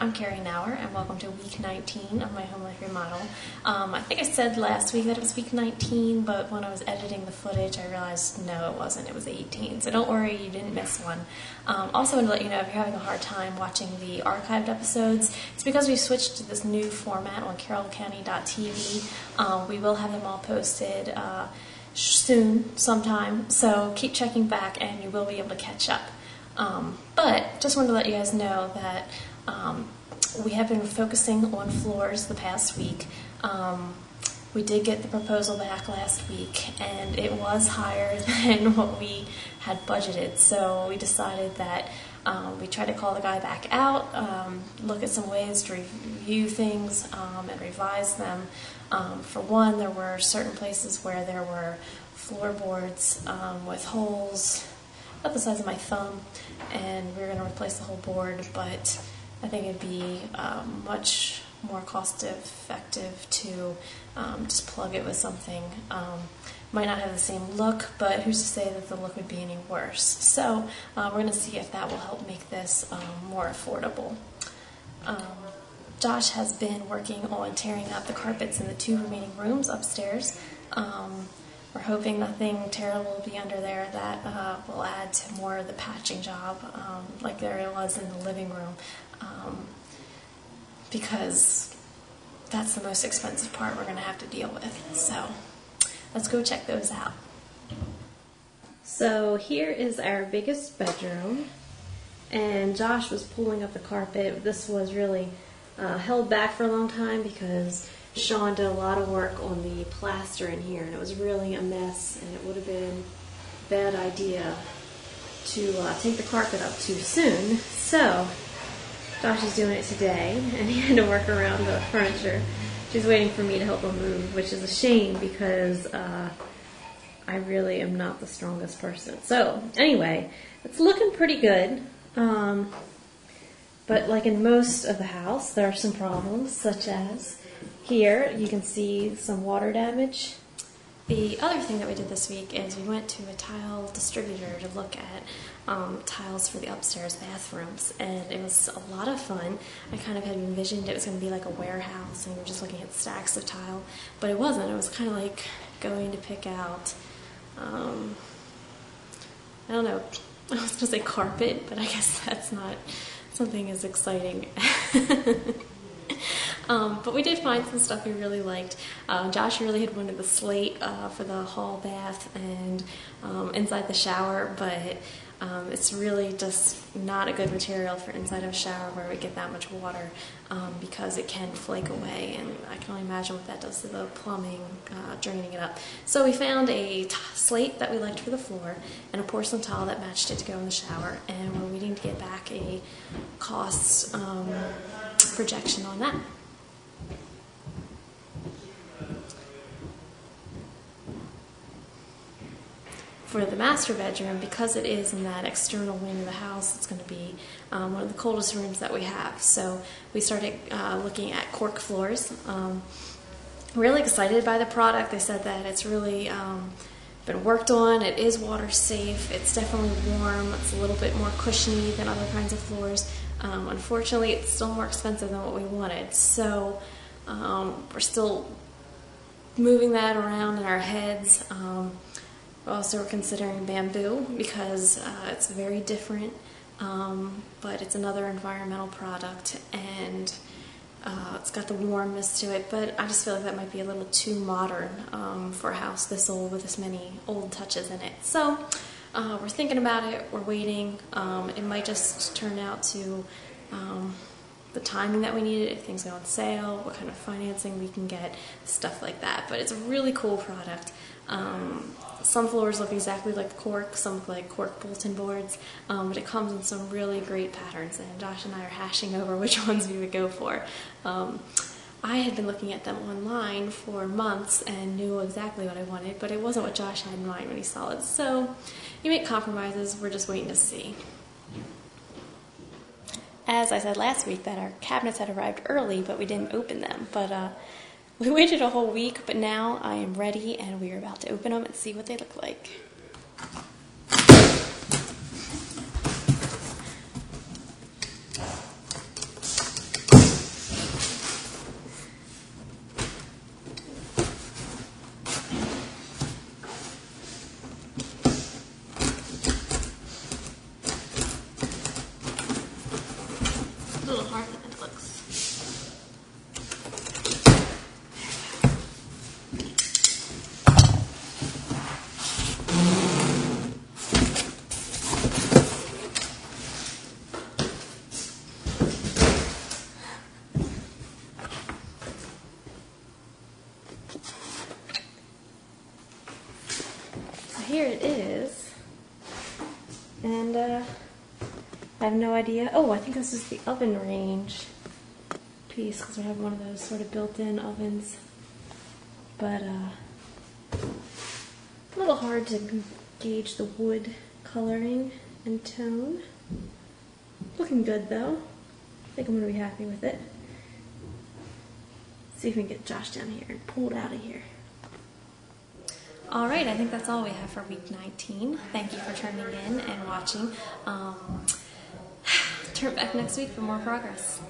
I'm Carrie Knauer, and welcome to week 19 of my Home Life Remodel. I think I said last week that it was week 19, but when I was editing the footage, I realized no, it wasn't. It was 18. So don't worry, you didn't miss one. Also, I want to let you know if you're having a hard time watching the archived episodes, it's because we switched to this new format on carrollcounty.tv. We will have them all posted soon, sometime. So keep checking back, and you will be able to catch up. But just wanted to let you guys know that we have been focusing on floors the past week. We did get the proposal back last week, and it was higher than what we had budgeted. So we decided that we tried to call the guy back out, look at some ways to review things and revise them. For one, there were certain places where there were floorboards with holes about the size of my thumb, and we were going to replace the whole board, but I think it'd be much more cost effective to just plug it with something. Might not have the same look, but who's to say that the look would be any worse? So we're going to see if that will help make this more affordable. Josh has been working on tearing up the carpets in the 2 remaining rooms upstairs. We're hoping nothing terrible will be under there that will add to more of the patching job like there was in the living room, because that's the most expensive part we're going to have to deal with. So let's go check those out. So here is our biggest bedroom, and Josh was pulling up the carpet. This was really held back for a long time because Sean did a lot of work on the plaster in here, and it was really a mess, and it would have been a bad idea to take the carpet up too soon. So Josh is doing it today, and he had to work around the furniture. She's waiting for me to help him move, which is a shame because I really am not the strongest person. So anyway, it's looking pretty good. But like in most of the house, there are some problems, such as here you can see some water damage. The other thing that we did this week is we went to a tile distributor to look at tiles for the upstairs bathrooms, and it was a lot of fun. I kind of had envisioned it was going to be like a warehouse and we were just looking at stacks of tile, but it wasn't. It was kind of like going to pick out, I don't know, I was going to say carpet, but I guess that's not something as exciting. But we did find some stuff we really liked. Josh really had wanted the slate for the hall bath and inside the shower, but it's really just not a good material for inside of a shower where we get that much water because it can flake away, and I can only imagine what that does to the plumbing, draining it up. So we found a slate that we liked for the floor and a porcelain tile that matched it to go in the shower, and we're waiting to get back a cost projection on that. For the master bedroom, because it is in that external wing of the house, it's going to be one of the coldest rooms that we have. So we started looking at cork floors. Really excited by the product. They said that it's really been worked on. It is water safe. It's definitely warm. It's a little bit more cushiony than other kinds of floors. Unfortunately, it's still more expensive than what we wanted. So we're still moving that around in our heads. Also, we're considering bamboo because it's very different, but it's another environmental product, and it's got the warmness to it, but I just feel like that might be a little too modern for a house this old with this many old touches in it. So we're thinking about it, we're waiting. It might just turn out to the timing that we need it, if things go on sale, what kind of financing we can get, stuff like that. But it's a really cool product. Some floors look exactly like cork, some look like cork bulletin boards, but it comes in some really great patterns, and Josh and I are hashing over which ones we would go for. I had been looking at them online for months and knew exactly what I wanted, but it wasn't what Josh had in mind when he saw it. So you make compromises, we're just waiting to see. As I said last week, that our cabinets had arrived early, but we didn't open them. But we waited a whole week, but now I am ready, and we are about to open them and see what they look like. here it is. And I have no idea. Oh, I think this is the oven range piece because we have one of those sort of built-in ovens. But a little hard to gauge the wood coloring and tone. Looking good though. I think I'm going to be happy with it. See if we can get Josh down here and pull it out of here. Alright, I think that's all we have for week 19. Thank you for turning in and watching. Turn back next week for more progress.